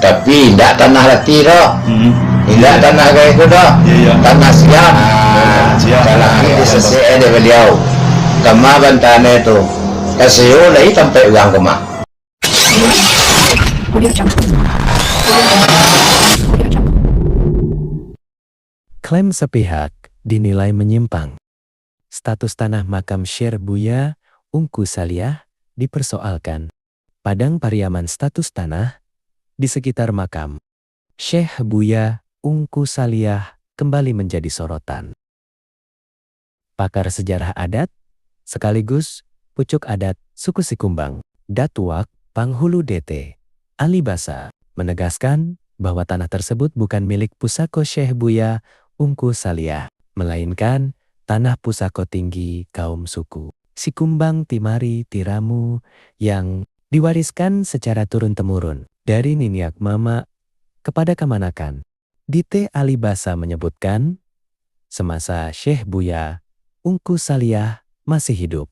Tapi tidak tanah lati dah. Tidak tanah kayak itu dah. Tanah siap. Kalau ini selesai ada beliau. Kama bantane itu. Kasih lagi sampai uang kema. Klaim sepihak dinilai menyimpang. Status tanah makam Syekh Buya Ungku Saliyah dipersoalkan. Padang Pariaman status tanah di sekitar makam Syekh Buya Ungku Saliyah kembali menjadi sorotan. Pakar sejarah adat sekaligus pucuk adat suku Sikumbang, Datuak Panghulu DT Alibasa menegaskan bahwa tanah tersebut bukan milik pusako Syekh Buya Ungku Saliyah, melainkan tanah pusako tinggi kaum suku Sikumbang Timari Tiramu yang diwariskan secara turun-temurun dari niniak mama kepada kamanakan. DT Alibasa menyebutkan, semasa Syekh Buya Ungku Saliyah masih hidup,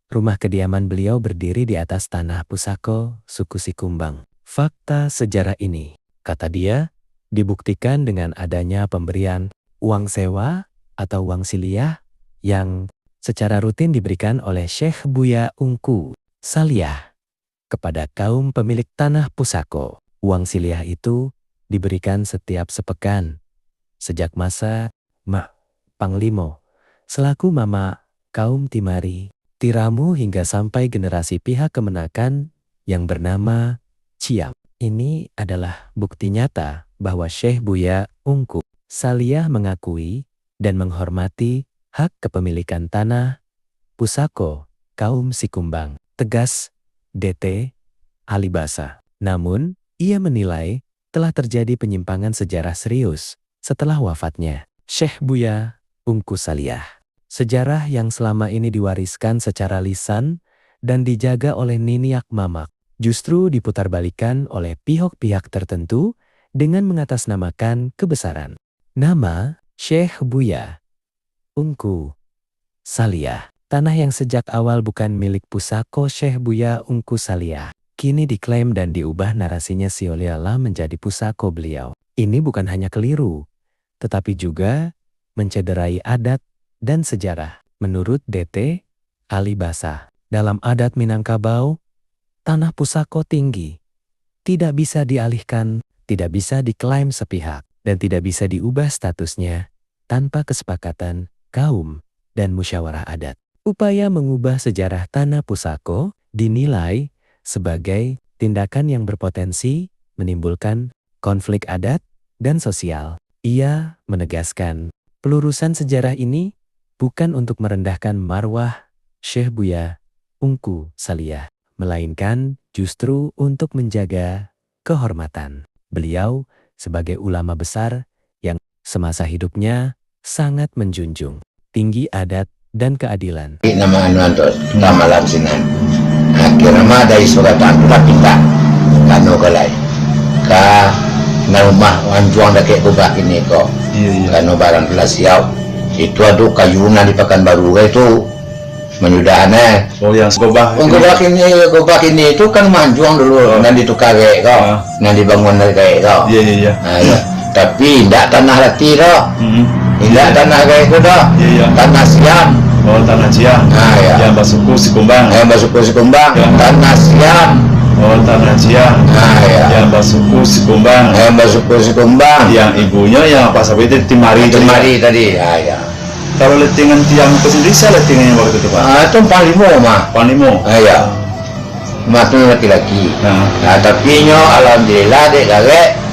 rumah kediaman beliau berdiri di atas tanah pusako suku Sikumbang. Fakta sejarah ini, kata dia, dibuktikan dengan adanya pemberian uang sewa atau uang siliyah yang secara rutin diberikan oleh Syekh Buya Ungku Saliyah kepada kaum pemilik tanah pusako. Uang siliyah itu diberikan setiap sepekan sejak masa Panglimo selaku mama kaum Timari Tiramu hingga sampai generasi pihak kemenakan yang bernama Ciam. Ini adalah bukti nyata bahwa Syekh Buya Ungku Saliyah mengakui dan menghormati hak kepemilikan tanah pusako kaum Sikumbang, tegas DT Alibasa. Namun, ia menilai telah terjadi penyimpangan sejarah serius setelah wafatnya Syekh Buya Ungku Saliyah. Sejarah yang selama ini diwariskan secara lisan dan dijaga oleh niniak mamak justru diputarbalikan oleh pihak-pihak tertentu dengan mengatasnamakan kebesaran nama Syekh Buya Ungku Saliyah. Tanah yang sejak awal bukan milik pusako Syekh Buya Ungku Saliyah kini diklaim dan diubah narasinya seolah-olah menjadi pusako beliau. Ini bukan hanya keliru, tetapi juga mencederai adat dan sejarah. Menurut DT Alibasa, dalam adat Minangkabau, tanah pusako tinggi tidak bisa dialihkan, tidak bisa diklaim sepihak, dan tidak bisa diubah statusnya tanpa kesepakatan kaum dan musyawarah adat. Upaya mengubah sejarah tanah pusako dinilai sebagai tindakan yang berpotensi menimbulkan konflik adat dan sosial. Ia menegaskan, pelurusan sejarah ini bukan untuk merendahkan marwah Syekh Buya Ungku Saliyah, melainkan justru untuk menjaga kehormatan beliau sebagai ulama besar yang semasa hidupnya sangat menjunjung tinggi adat dan keadilan. Nama anuantos, nama lansinan. Akhirnya mah ada isuratan tapi tak kanu kalai. Ka na rumah wanjuang dake kubak ini kok. Kanu barang kelas siap. Itu aduh kayuna di Pekanbaru itu menyudahane. Oh yang gobak. Gobak ini itu kan manjuang dulu nanti itu kage kok. Nanti bangun dari kage kok. Iya. Tapi tidak tanah lati dah. Tidak tanah kayak itu dah. Tanah siam. Oh tanah Ciam. Yang basuku Sikumbang. Yang basuku Sikumbang. Tanah siam. Oh tanah Ciam. Yang basuku Sikumbang. Yang basuku Sikumbang. Yang ibunya yang apa sahabat itu Timari. Timari tadi. Ya. Kalau letingan tiang ke sendiri saya letingannya waktu itu Pak. Itu Panglimo mah. Panglimo. Ya. Matu laki-laki. Nah tapi nyo alhamdulillah dek gale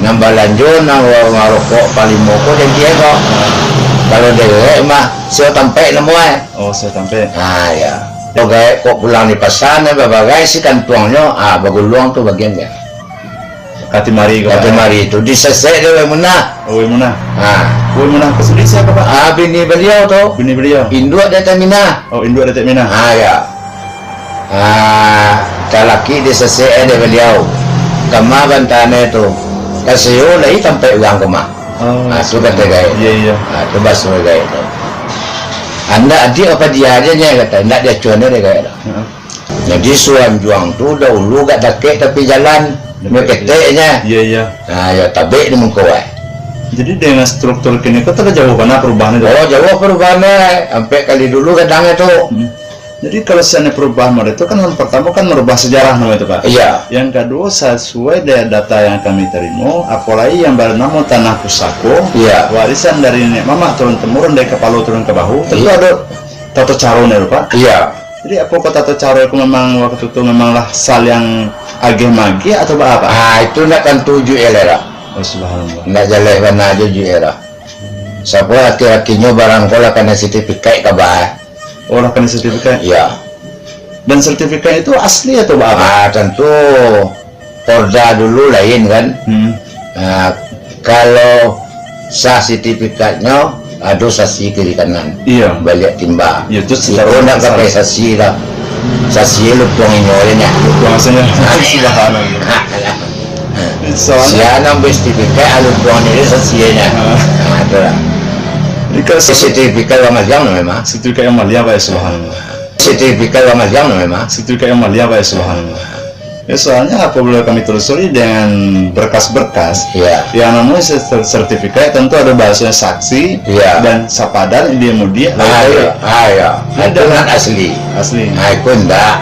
nambah lanjut ngarokok Panglimo ko dan dia kok. Kalau dek mah saya tampai namanya. Oh saya tampai. Ya. Bagai kok pulang di pasan bagai si kantuangnya baguluang tuh bagiannya. Katimari itu disesek dia menah. Oh menah. Menah ke sendiri siapa Pak? Bini beliau tuh. Bini beliau. Induk ada Minah. Oh induk ada Minah. Ya. Laki disesek dia beliau. Kama bantane itu. Kasih lagi sampai uang kema. Itu kata gaya. Iya. Itu basuh gaya itu. Anda adik apa dia aja nya kata, enggak dia cuan dia gaya. Jadi suam juang tu dahulu gak dakek tapi jalan Ini keteknya. Iya iya. Nah, ya tabik di muka wae. Jadi dengan struktur kini kok terjauh mana perubahannya? Oh, jauh perubahannya. Sampai kali dulu kadangnya tuh. Jadi kalau seandainya perubahan model itu kan yang pertama kan merubah sejarah namanya itu Pak. Iya. Yang kedua sesuai dengan data yang kami terima, apalagi yang bernama tanah pusako, Iya. warisan dari nenek mama turun temurun dari kepala turun ke bahu, tentu Iya. ada tata caranya Pak. Iya. Jadi apakah tata cara itu memang waktu itu memanglah sal yang agih magi atau apa? Ah, itu nak kan 7 era. Oh subhanallah. Nak jalan mana 7 era. Siapa laki-lakinya barang kola kena sertifikat kabar. Orang kena sertifikat. Iya. Dan sertifikat itu asli atau apa? Ah, tentu Porda dulu lain kan. Nah, kalau sah sertifikatnya ada sasi kiri kanan. Iya. Balik timba. Ya, itu Itu secara nak universal. pakai sasi lah. Sasi lu tuang inyonya. Maksudnya subhanallah. Soalnya Siapa ambil sertifikat lu tuang ini sasinya. Nah, itu lah. jadi kalau Sertifikat ramal jam memang. sertifikat yang malia Pak ya subhanallah. Sertifikat ramal jam memang. Sertifikat yang malia Pak ya subhanallah. Ya soalnya apabila kami telusuri dengan berkas-berkas, Iya. yang namanya sertifikat tentu ada bahasanya saksi Iya. dan sapadan dia mudia Ayo, ayo. Itu Ada. nak asli. asli. Nah, itu enggak.